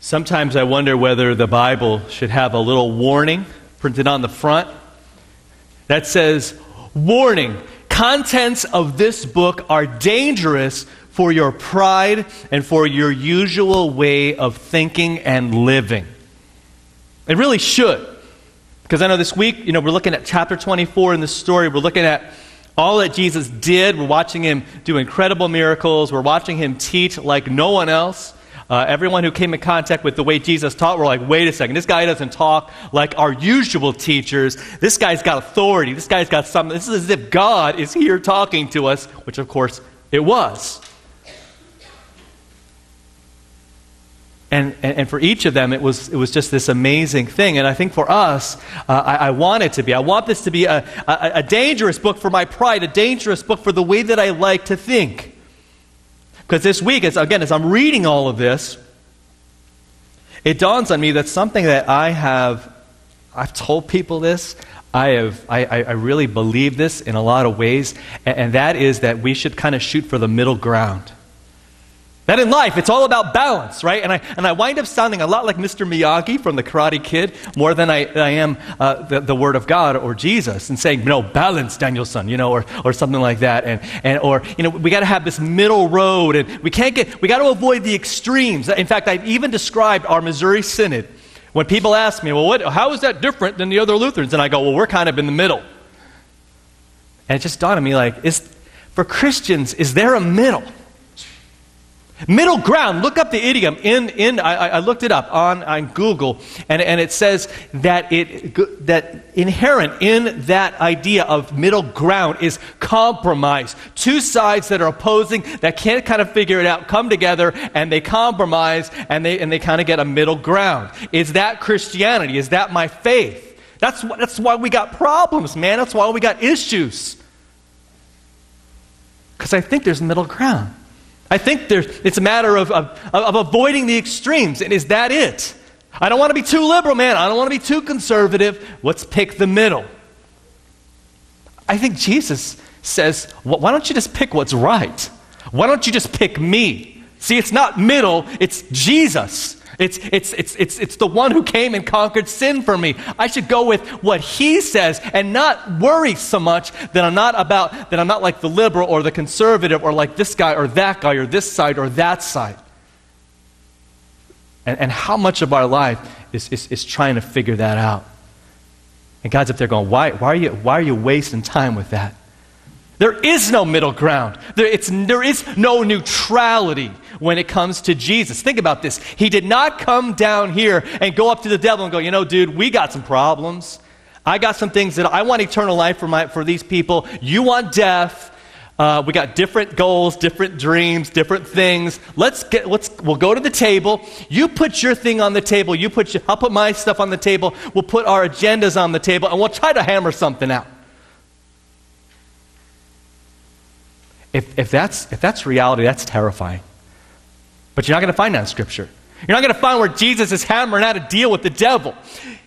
Sometimes I wonder whether the Bible should have a little warning printed on the front that says, "Warning, contents of this book are dangerous for your pride and for your usual way of thinking and living." It really should. Because I know this week, we're looking at chapter 24 in the story. We're looking at all that Jesus did. We're watching him do incredible miracles. We're watching him teach like no one else. Everyone who came in contact with the way Jesus taught were like, wait a second, this guy doesn't talk like our usual teachers. This guy's got authority. This guy's got something. This is as if God is here talking to us, which of course it was. And for each of them, it was just this amazing thing. And I think for us, I want it to be. I want this to be a dangerous book for my pride, a dangerous book for the way that I like to think. Because this week, as I'm reading all of this, it dawns on me that something that I've told people this, I really believe this in a lot of ways, and that is that we should kind of shoot for the middle ground. That in life, it's all about balance, right? And I wind up sounding a lot like Mr. Miyagi from The Karate Kid, more than I am the Word of God or Jesus, and saying, balance, Daniel-san, or something like that, or we got to have this middle road, and we got to avoid the extremes. In fact, I've even described our Missouri Synod. When people ask me, how is that different than the other Lutherans? And I go, we're kind of in the middle. And it just dawned on me, for Christians, is there a middle? Middle ground. Look up the idiom. I looked it up on Google, and it says that that inherent in that idea of middle ground is compromise. Two sides that are opposing, that can't kind of figure it out, come together and they compromise and they kind of get a middle ground. Is that Christianity? Is that my faith? That's why we got problems, man. That's why we got issues. Because I think there's middle ground. I think it's a matter of avoiding the extremes. And is that it? I don't want to be too liberal, man. I don't want to be too conservative. Let's pick the middle. I think Jesus says, why don't you just pick what's right? Why don't you just pick me? See, it's not middle, it's Jesus. It's the one who came and conquered sin for me. I should go with what he says and not worry so much that I'm not like the liberal or the conservative or like this guy or that guy or this side or that side. And how much of our life is trying to figure that out. And God's up there going, why are you wasting time with that? There is no middle ground. There is no neutrality when it comes to Jesus. Think about this. He did not come down here and go up to the devil and go, dude, we got some problems. I got some things that I want eternal life for these people. You want death. We got different goals, different dreams, different things. We'll go to the table. You put your thing on the table. I'll put my stuff on the table. We'll put our agendas on the table, and we'll try to hammer something out. If that's reality, that's terrifying. But you're not going to find that in Scripture. You're not going to find where Jesus is hammering out a deal with the devil.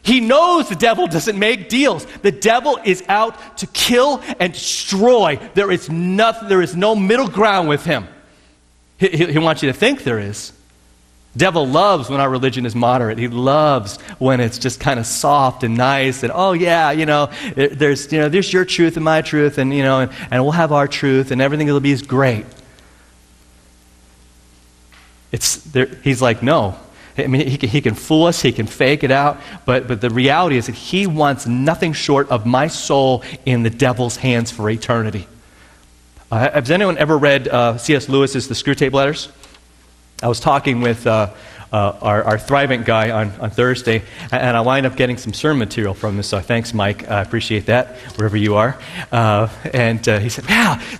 He knows the devil doesn't make deals. The devil is out to kill and destroy. There is no middle ground with him. He wants you to think there is. The devil loves when our religion is moderate. He loves when it's just kind of soft and nice and, there's your truth and my truth and we'll have our truth and everything will be great. He's like, no. I mean, he can fool us, he can fake it out, but the reality is that he wants nothing short of my soul in the devil's hands for eternity. Has anyone ever read C.S. Lewis's The Screwtape Letters? I was talking with our Thrivent guy on Thursday, and I wind up getting some sermon material from this, so thanks, Mike. I appreciate that, wherever you are. And he said,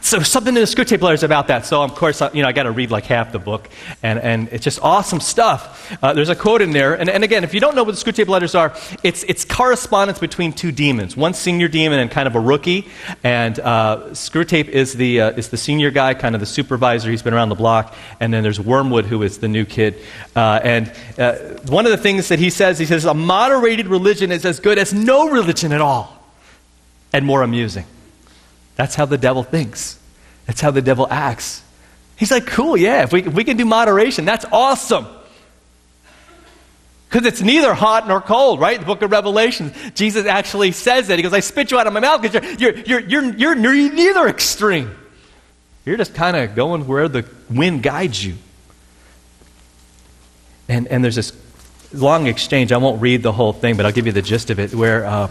so something in the Screwtape Letters about that. So, of course, I got to read like half the book, and it's just awesome stuff. There's a quote in there, and again, if you don't know what the Screwtape Letters are, it's correspondence between two demons, one senior demon and kind of a rookie, and Screwtape is the senior guy, kind of the supervisor. He's been around the block, and then there's Wormwood, who is the new kid. And one of the things that he says, a moderated religion is as good as no religion at all, and more amusing. That's how the devil thinks. That's how the devil acts. He's like, cool, yeah, if we can do moderation, that's awesome. Because it's neither hot nor cold, right? The book of Revelation, Jesus actually says that. He goes, I spit you out of my mouth because you're neither extreme. You're just kind of going where the wind guides you. And there's this long exchange. I won't read the whole thing, but I'll give you the gist of it, where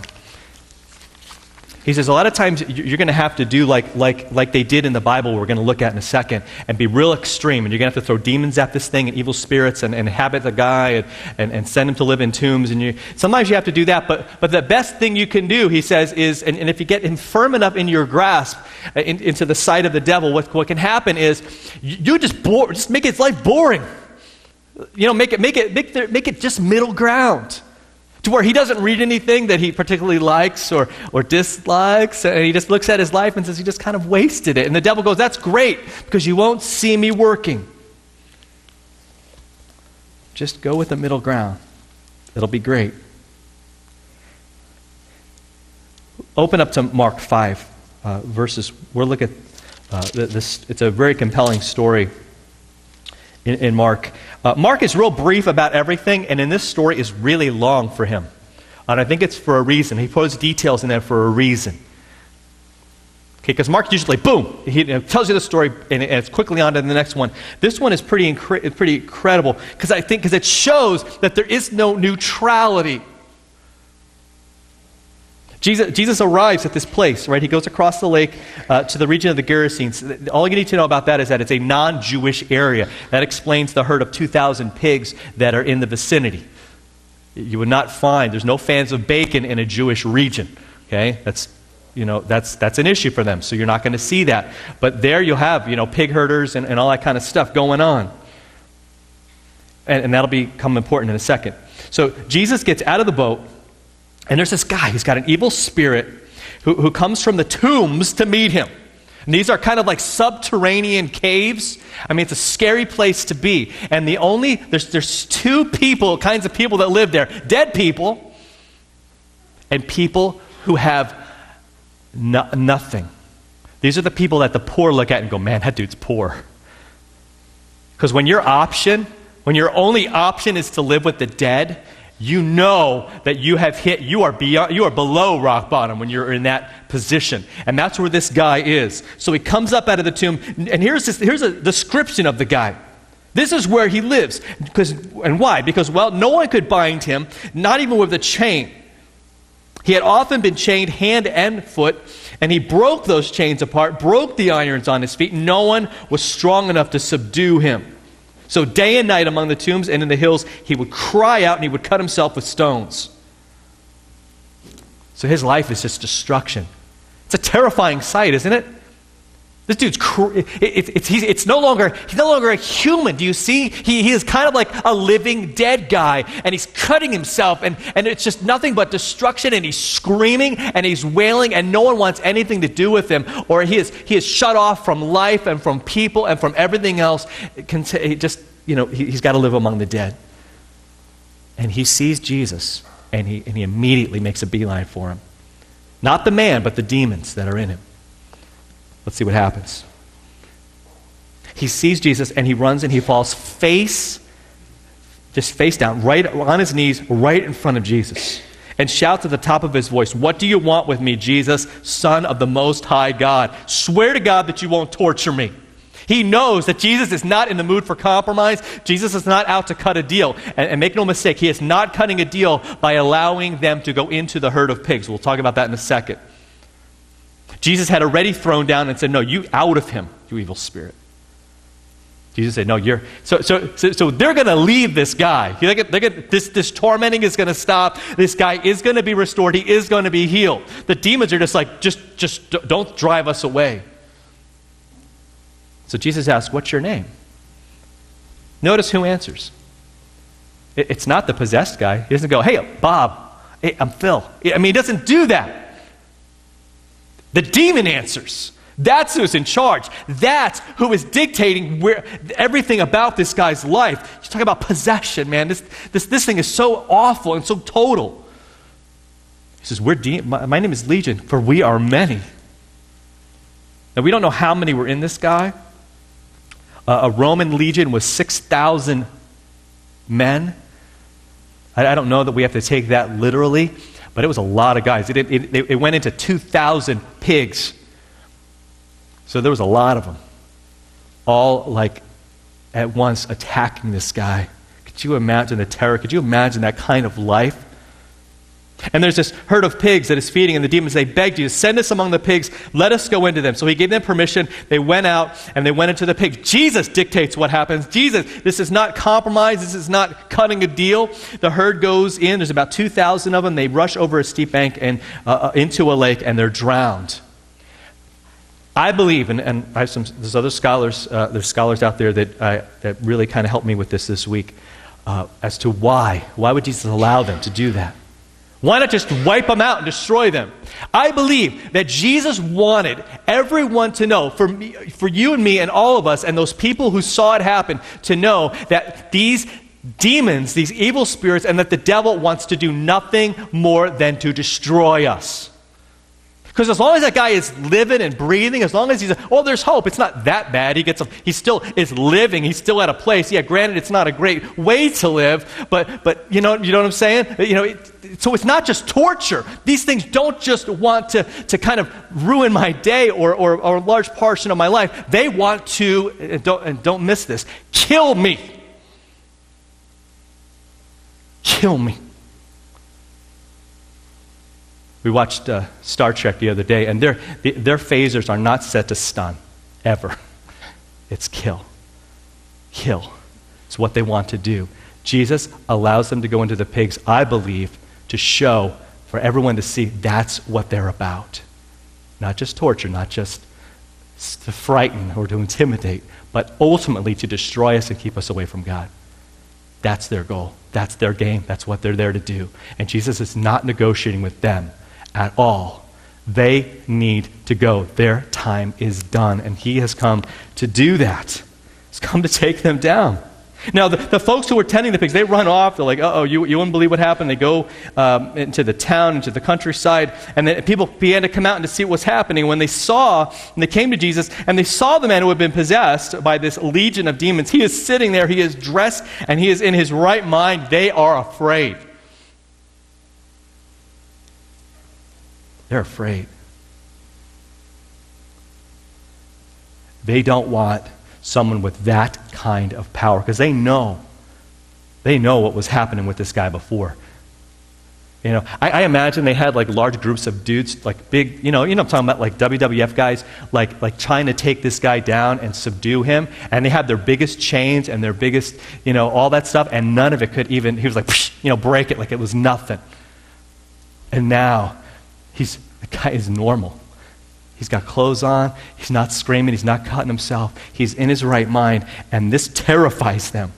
he says a lot of times you're going to have to do like they did in the Bible, we're going to look at in a second, and be real extreme. And you're going to have to throw demons at this thing and evil spirits and inhabit the guy and send him to live in tombs. And sometimes you have to do that. But the best thing you can do, he says, is, and if you get him firm enough in your grasp into the sight of the devil, what can happen is you just make his life boring. Make it just middle ground. To where he doesn't read anything that he particularly likes or dislikes, and he just looks at his life and says he just kind of wasted it. And the devil goes, that's great, because you won't see me working. Just go with the middle ground. It'll be great. Open up to Mark 5 verses. We'll look at this. It's a very compelling story in Mark. Mark is real brief about everything, and in this story is really long for him. And I think it's for a reason. He puts details in there for a reason. Okay, because Mark usually, boom, he tells you the story, and it's quickly on to the next one. This one is pretty incredible, because it shows that there is no neutrality. Jesus arrives at this place, right? He goes across the lake to the region of the Gerasenes. All you need to know about that is that it's a non-Jewish area. That explains the herd of 2,000 pigs that are in the vicinity. You would not find, there's no fans of bacon in a Jewish region. Okay? That's an issue for them, so you're not going to see that. But there you'll have, pig herders and all that kind of stuff going on. And that'll become important in a second. So Jesus gets out of the boat, and there's this guy who's got an evil spirit who comes from the tombs to meet him. And these are kind of like subterranean caves. I mean, it's a scary place to be. And there's two kinds of people that live there. Dead people and people who have nothing. These are the people that the poor look at and go, man, that dude's poor. Because when your only option is to live with the dead, you know that you are below rock bottom when you're in that position. And that's where this guy is. So he comes up out of the tomb, and here's a description of the guy. This is where he lives. And why? Because, no one could bind him, not even with a chain. He had often been chained hand and foot, and he broke those chains apart, broke the irons on his feet. No one was strong enough to subdue him. So day and night among the tombs and in the hills, he would cry out and he would cut himself with stones. So his life is just destruction. It's a terrifying sight, isn't it? This dude's he's no longer a human. Do you see? He is kind of like a living dead guy, and he's cutting himself, and it's just nothing but destruction, and he's screaming and he's wailing, and no one wants anything to do with him, or he is shut off from life and from people and from everything else. He's got to live among the dead. And he sees Jesus, and he immediately makes a beeline for him. Not the man, but the demons that are in him. Let's see what happens. He sees Jesus, and he runs and he falls face down, right on his knees, right in front of Jesus, and shouts at the top of his voice, "What do you want with me, Jesus, Son of the Most High God? Swear to God that you won't torture me." He knows that Jesus is not in the mood for compromise. Jesus is not out to cut a deal. And make no mistake, he is not cutting a deal by allowing them to go into the herd of pigs. We'll talk about that in a second. Jesus had already thrown down and said, "No, you out of him, you evil spirit." Jesus said, "No, you're..." So they're going to leave this guy. This tormenting is going to stop. This guy is going to be restored. He is going to be healed. The demons are just like, just don't drive us away. So Jesus asks, "What's your name?" Notice who answers. It's not the possessed guy. He doesn't go, "Hey, Bob. Hey, I'm Phil." I mean, he doesn't do that. The demon answers. That's who's in charge. That's who is dictating everything about this guy's life. You talk about possession, man. This thing is so awful and so total. He says, my name is Legion, for we are many. Now, we don't know how many were in this guy. A Roman legion was 6,000 men. I don't know that we have to take that literally, but it was a lot of guys. It went into 2,000 pigs. So there was a lot of them, all like at once attacking this guy. Could you imagine the terror? Could you imagine that kind of life? And there's this herd of pigs that is feeding, and the demons, they begged you, send us among the pigs, let us go into them. So he gave them permission. They went out, and they went into the pigs. Jesus dictates what happens. This is not compromise. This is not cutting a deal. The herd goes in. There's about 2,000 of them. They rush over a steep bank and into a lake, and they're drowned. I believe, and I have there's other scholars, there's scholars out there that really kind of helped me with this week, as to why. Why would Jesus allow them to do that? Why not just wipe them out and destroy them? I believe that Jesus wanted everyone to know, for you and me and all of us and those people who saw it happen, to know that these demons, these evil spirits, and that the devil wants to do nothing more than to destroy us. Because as long as that guy is living and breathing, as long as there's hope. It's not that bad. He still is living. He's still at a place. Yeah, granted, it's not a great way to live, but you know what I'm saying? So it's not just torture. These things don't just want to kind of ruin my day or a large portion of my life. They want to, and don't miss this, kill me. Kill me. We watched Star Trek the other day, and their phasers are not set to stun, ever. It's kill. Kill. It's what they want to do. Jesus allows them to go into the pigs, I believe, to show, for everyone to see, that's what they're about. Not just torture, not just to frighten or to intimidate, but ultimately to destroy us and keep us away from God. That's their goal. That's their game. That's what they're there to do. And Jesus is not negotiating with them at all. They need to go. Their time is done, and he has come to do that. He's come to take them down. Now, the folks who were tending the pigs, they run off. They're like, you wouldn't believe what happened. They go into the town, into the countryside, and then people began to come out and to see what was happening. When they came to Jesus, and they saw the man who had been possessed by this legion of demons, he is sitting there, he is dressed, and he is in his right mind. They are afraid. They're afraid. They don't want someone with that kind of power, because they know what was happening with this guy before. I imagine they had like large groups of dudes, like big, I'm talking about like WWF guys, like trying to take this guy down and subdue him, and they had their biggest chains and their biggest, all that stuff, and none of it could even, he was like, break it like it was nothing. And now, the guy is normal. He's got clothes on. He's not screaming. He's not cutting himself. He's in his right mind, and this terrifies them.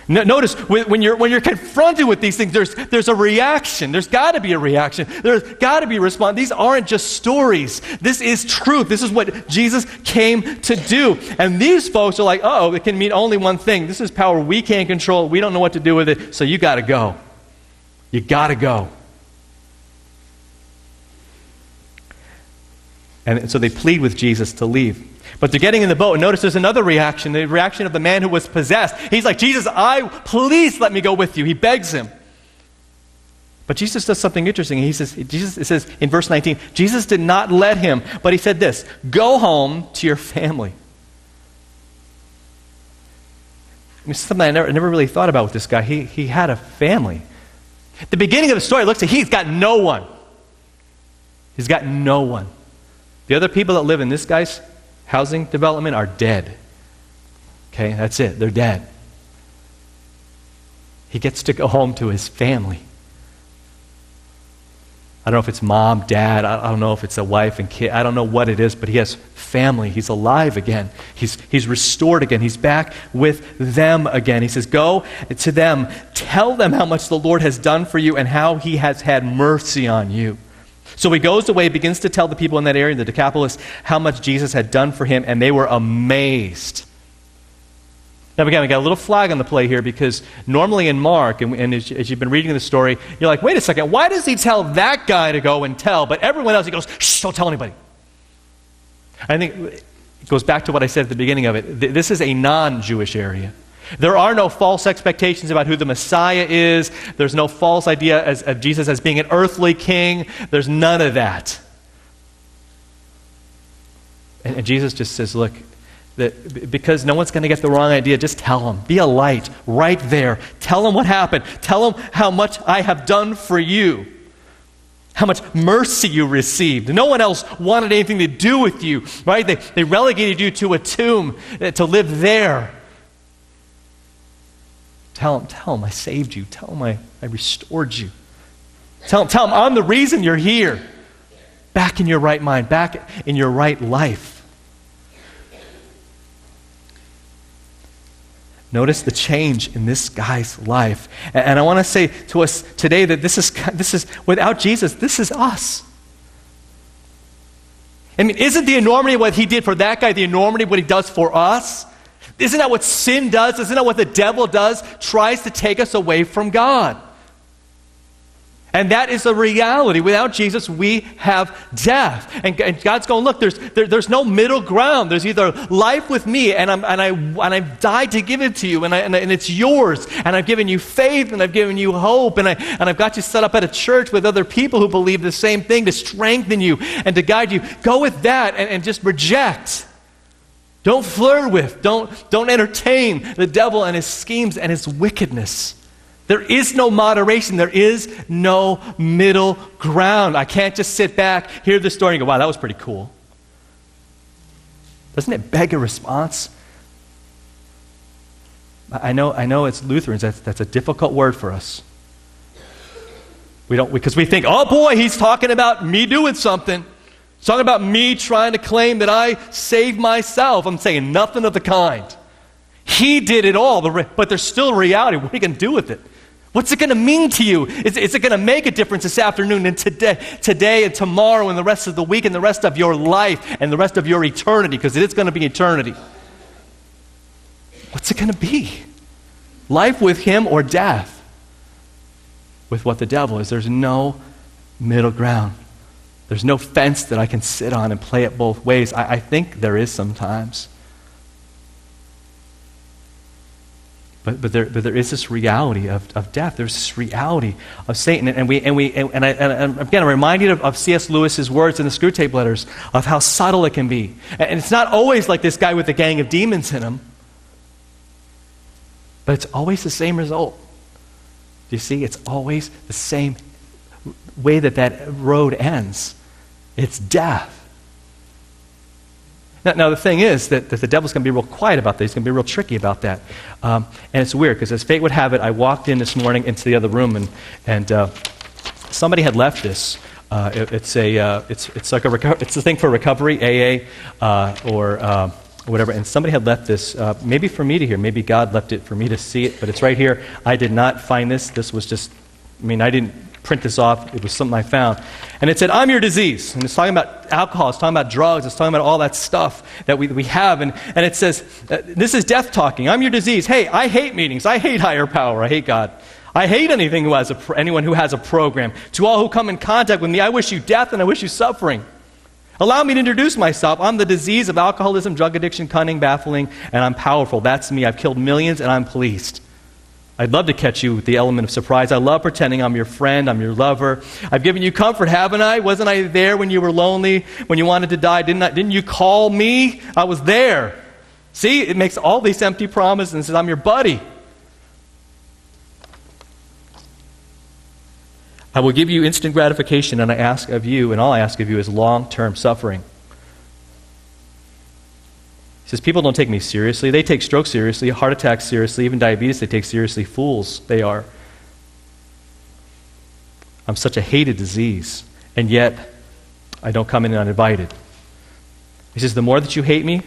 Notice when you're confronted with these things, there's a reaction. There's got to be a reaction. There's got to be a response. These aren't just stories. This is truth. This is what Jesus came to do. And these folks are like, it can mean only one thing. This is power we can't control. We don't know what to do with it. So you got to go. You got to go. And so they plead with Jesus to leave. But they're getting in the boat, and notice there's another reaction, the reaction of the man who was possessed. He's like, Jesus, please let me go with you. He begs him. But Jesus does something interesting. It says in verse 19, Jesus did not let him, but he said this, go home to your family. Something I never really thought about with this guy. He had a family. At the beginning of the story, it looks like he's got no one. He's got no one. The other people that live in this guy's housing development are dead. Okay, that's it. They're dead. He gets to go home to his family. I don't know if it's mom, dad, I don't know if it's a wife and kid, I don't know what it is, but he has family. He's alive again. He's restored again. He's back with them again. He says, go to them, tell them how much the Lord has done for you and how he has had mercy on you. So he goes away, begins to tell the people in that area, the Decapolis, how much Jesus had done for him, and they were amazed. Now again, we got a little flag on the play here, because normally in Mark, and as you've been reading the story, you're like, wait a second, why does he tell that guy to go and tell, but everyone else he goes, shh, don't tell anybody. I think it goes back to what I said at the beginning of it. This is a non-Jewish area. There are no false expectations about who the Messiah is. There's no false idea of Jesus as being an earthly king. There's none of that. And Jesus just says, look, that because no one's going to get the wrong idea, just tell them. Be a light right there. Tell them what happened. Tell them how much I have done for you. How much mercy you received. No one else wanted anything to do with you, right? They relegated you to a tomb to live there. Tell them I saved you. Tell them I restored you. Tell them I'm the reason you're here. Back in your right mind, back in your right life. Notice the change in this guy's life. And I want to say to us today that this is without Jesus, this is us. I mean, isn't the enormity of what he did for that guy the enormity of what he does for us? Isn't that what sin does? Isn't that what the devil does? Tries to take us away from God. And that is the reality. Without Jesus, we have death. And God's going, look, there's no middle ground. There's either life with me, and I've died to give it to you, and it's yours. And I've given you faith, and I've given you hope, and I've got you set up at a church with other people who believe the same thing to strengthen you and to guide you. Go with that and just reject. Don't flirt with. Don't entertain the devil and his schemes and his wickedness. There is no moderation. There is no middle ground. I can't just sit back, hear the story, and go, wow, that was pretty cool. Doesn't it beg a response? I know it's Lutherans. That's a difficult word for us. Because we think, oh boy, he's talking about me doing something. He's talking about me trying to claim that I saved myself. I'm saying nothing of the kind. He did it all, but there's still a reality. What are you going to do with it? What's it going to mean to you? Is it going to make a difference this afternoon and today and tomorrow and the rest of the week and the rest of your life and the rest of your eternity? Because it is going to be eternity. What's it going to be? Life with him or death with what the devil is? There's no middle ground. There's no fence that I can sit on and play it both ways. I think there is sometimes. But there is this reality of death. There's this reality of Satan, and again, I'm reminded of C.S. Lewis's words in the Screwtape Letters of how subtle it can be. And it's not always like this guy with a gang of demons in him, but it's always the same result. Do you see? It's always the same way that road ends. It's death. Now the thing is that the devil's going to be real quiet about that. He's going to be real tricky about that. And it's weird because as fate would have it, I walked in this morning into the other room and somebody had left this. It's like it's a thing for recovery, AA or whatever. And somebody had left this, maybe for me to hear. Maybe God left it for me to see it, but it's right here. I did not find this. This was just, I didn't print this off. It was something I found. And it said, I'm your disease. And it's talking about alcohol. It's talking about drugs. It's talking about all that stuff that we have. And it says, this is death talking. I'm your disease. Hey, I hate meetings. I hate higher power. I hate God. I hate anyone who has a program. To all who come in contact with me, I wish you death and I wish you suffering. Allow me to introduce myself. I'm the disease of alcoholism, drug addiction, cunning, baffling, and I'm powerful. That's me. I've killed millions and I'm pleased. I'd love to catch you with the element of surprise. I love pretending I'm your friend, I'm your lover. I've given you comfort, haven't I? Wasn't I there when you were lonely, when you wanted to die? Didn't you call me? I was there. See, it makes all these empty promises and says, I'm your buddy. I will give you instant gratification, and all I ask of you is long-term suffering. He says, people don't take me seriously. They take stroke seriously, heart attacks seriously, even diabetes they take seriously. Fools they are. I'm such a hated disease, and yet I don't come in uninvited. He says, the more that you hate me,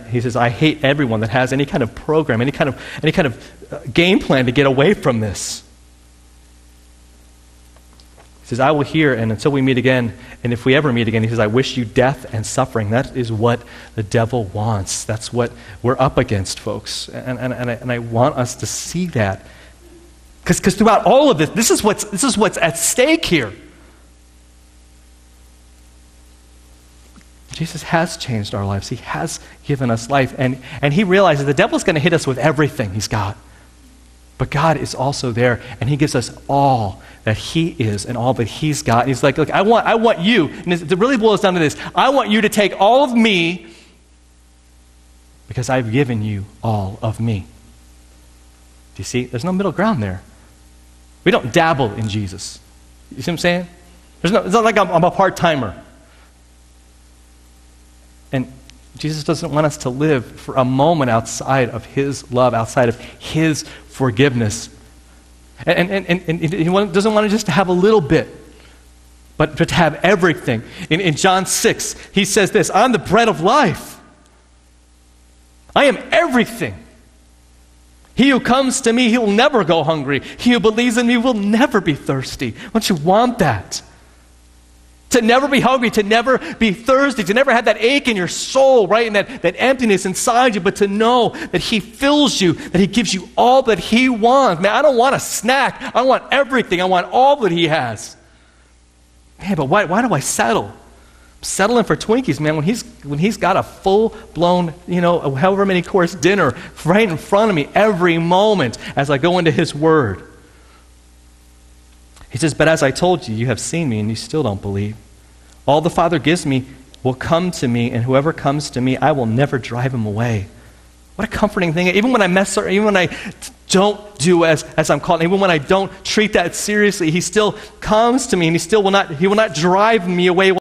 he says, I hate everyone that has any kind of program, any kind of game plan to get away from this. He says, I will hear, and until we meet again, and if we ever meet again, he says, I wish you death and suffering. That is what the devil wants. That's what we're up against, folks. And I want us to see that. Because throughout all of this is what's at stake here. Jesus has changed our lives. He has given us life. And he realizes the devil's going to hit us with everything he's got. But God is also there, and he gives us all that he is and all that he's got. And he's like, look, I want you, and it really boils down to this. I want you to take all of me because I've given you all of me. Do you see? There's no middle ground there. We don't dabble in Jesus. You see what I'm saying? It's not like I'm a part-timer. And Jesus doesn't want us to live for a moment outside of his love, outside of his forgiveness. And he doesn't want us just to have a little bit, but to have everything. In John 6, he says this, I'm the bread of life. I am everything. He who comes to me, he will never go hungry. He who believes in me will never be thirsty. Don't you want that? To never be hungry, to never be thirsty, to never have that ache in your soul, right? And that emptiness inside you, but to know that he fills you, that he gives you all that he wants. Man, I don't want a snack. I want everything. I want all that he has. Man, but why do I settle? I'm settling for Twinkies, man, when he's got a full-blown, however many course dinner right in front of me every moment as I go into his word. He says, but as I told you, you have seen me and you still don't believe. All the Father gives me will come to me, and whoever comes to me, I will never drive him away. What a comforting thing. Even when I mess up, even when I don't do as I'm called, even when I don't treat that seriously, he still comes to me, and he will not drive me away.